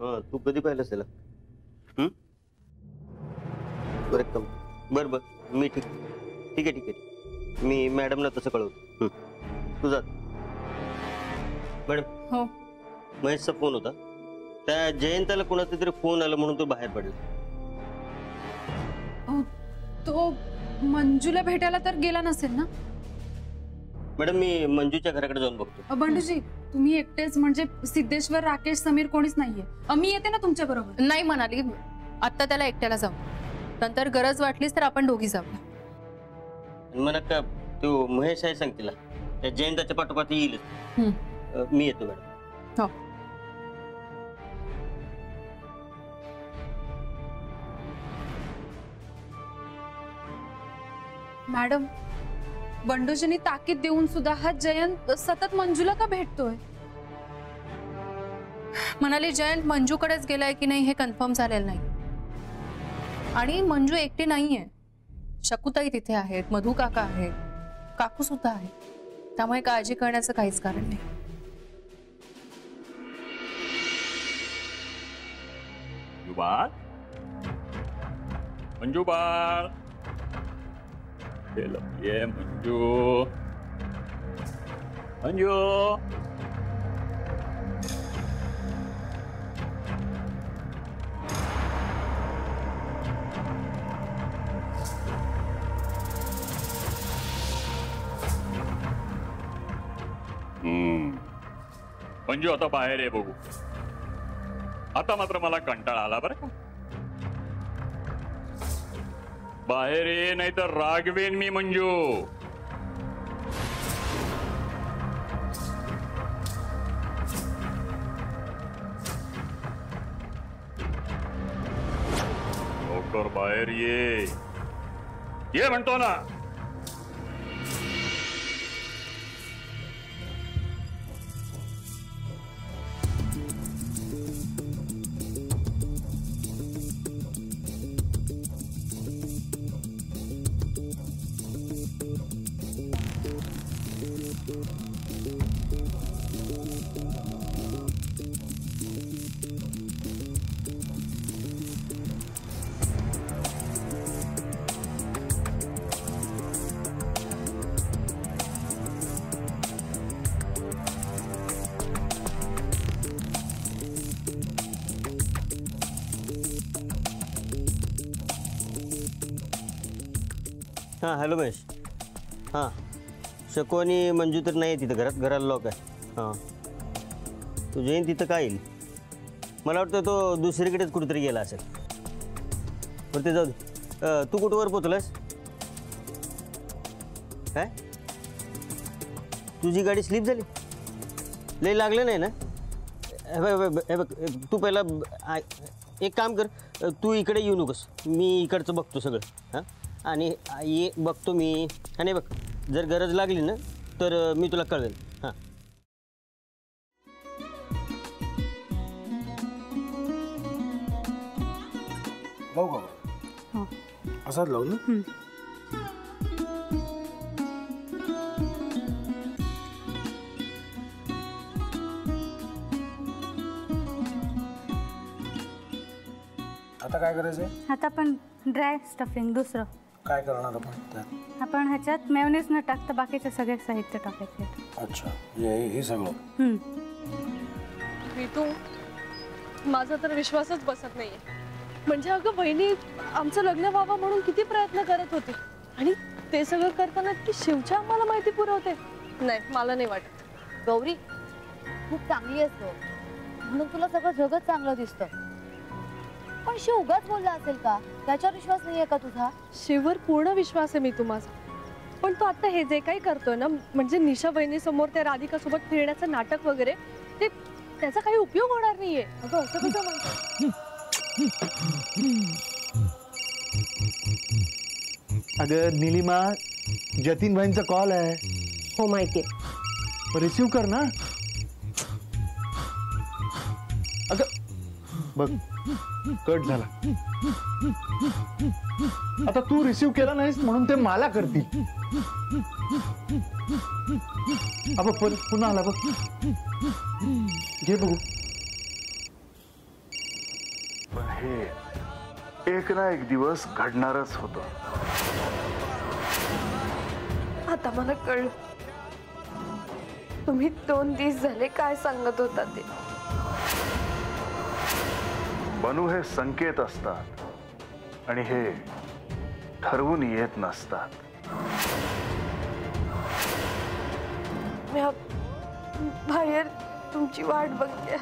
हां तू कधी पाहिलंस त्याला? बरं कम बरं बरं मी ठीक ठीक आहे ठीक आहे मी मॅडमला तसं कळवतो. तू जा. मॅडम हो महेशचा फोन होता. त्या जयंताला कोणाचा तरी फोन आला म्हणून तो बाहेर पडला. तो मंजूला भेटायला तर गेला नसेल ना? मॅडम मी मंजूच्या घराकडे जाऊन बघतो. बंडूजी तुम्ही एकटेच म्हणजे सिद्धेश्वर राकेश समीर कोणीच नाहीये. मी येते ना तुमच्या बरोबर. नाही म्हणाली आता त्याला एकट्याला जाऊ नंतर गरज वाटलीच तर आपण दोघी जाऊ. म्हणा का तो महेश आहे सांग तिला त्या जयंताच्या पाठोपाठ येईलच. मी येतो मॅडम. हो मॅडम बंडूजींनी ताकीद देऊन सुद्धा हा जयंत सतत मंजूला का भेटतोय? म्हणाली जयंत मंजूकडेच गेलाय की नाही हे कन्फर्म झालेलं नाही. आणि मंजू एकटी नाहीये. शकुताई तिथे आहेत, मधू काका आहेत, काकू सुद्धा आहेत. त्यामुळे काळजी करण्याचं काहीच कारण नाही. मंजू बाळ ये मंजू मंजू मंजू आता बाहेर आहे बघू. आता मात्र मला कंटाळा आला बरं का. बाहेर ये नाही तर रागवेन मी मंजू. लवकर बाहेर ये म्हणतो ना. हां हॅलो महेश. हां शकू आणि मंजू तर नाही तिथं घरात. घराला लॉक आहे. हां तो जयंत तिथं काय येईल? मला वाटतं तो दुसरीकडेच कुठेतरी गेला असेल. बरं ते जाऊ दे. तू कुठवर पोचलास? काय तुझी गाडी स्लिप झाली? लई लागलं नाही ना? हे बघ तू पहिला एक काम कर. तू इकडे येऊ नकोस. मी इकडचं बघतो सगळं. हां आणि ये बघतो मी. आणि बघ जर गरज लागली ना तर मी तुला कळवेल. हां लावू का? असाच लावू ना. आता काय करायचंय? आता आपण ड्राय स्टफिंग दुसरं काय करणार आपण त्यात? आपण ह्याच्यात मेयोनीज न टाकता बाकीचे सगळे साहित्य टाकायचे. अच्छा हे सगळं. ऋतू माझा तर विश्वासच बसत नाहीये. म्हणजे अगं बहिणी आमचं लग्न व्हावं म्हणून किती प्रयत्न करत होती आणि ते सगळं करताना की शिवच्या आम्हाला माहिती पुरवते. नाही मला नाही वाटत. गौरी खूप चांगली असतो म्हणून तुला सगळं जगत चांगलं दिसतं. पण शिव उगाच बोलला असेल का? त्याच्यावर विश्वास नाहीये का तुझा? शिववर पूर्ण विश्वास आहे मी माझा. पण तो आता हे जे काही करतोय ना म्हणजे निशा बहिणी समोर त्या राधिका सोबत फिरण्याचं नाटक वगैरे ते त्याचा काही उपयोग होणार नाहीये. अगं असं कसं म्हणतो? अगं नीलिमा जतीन भाईंचा कॉल आहे. हो माहितीये. रिसीव कर ना. अगं बघ कट झाला. आता तू रिसीव केला नाहीस म्हणून ते मला करतील. पुन्हा आला बघ. घे बघू. पण हे एक ना एक दिवस घडणारच होतं. आता मला कळलं तुम्ही 2 दिवस झाले काय सांगत होता ते. बनू हे संकेत असतात आणि हे ठरवून येत नसतात. मी बाहेर तुमची वाट बघते.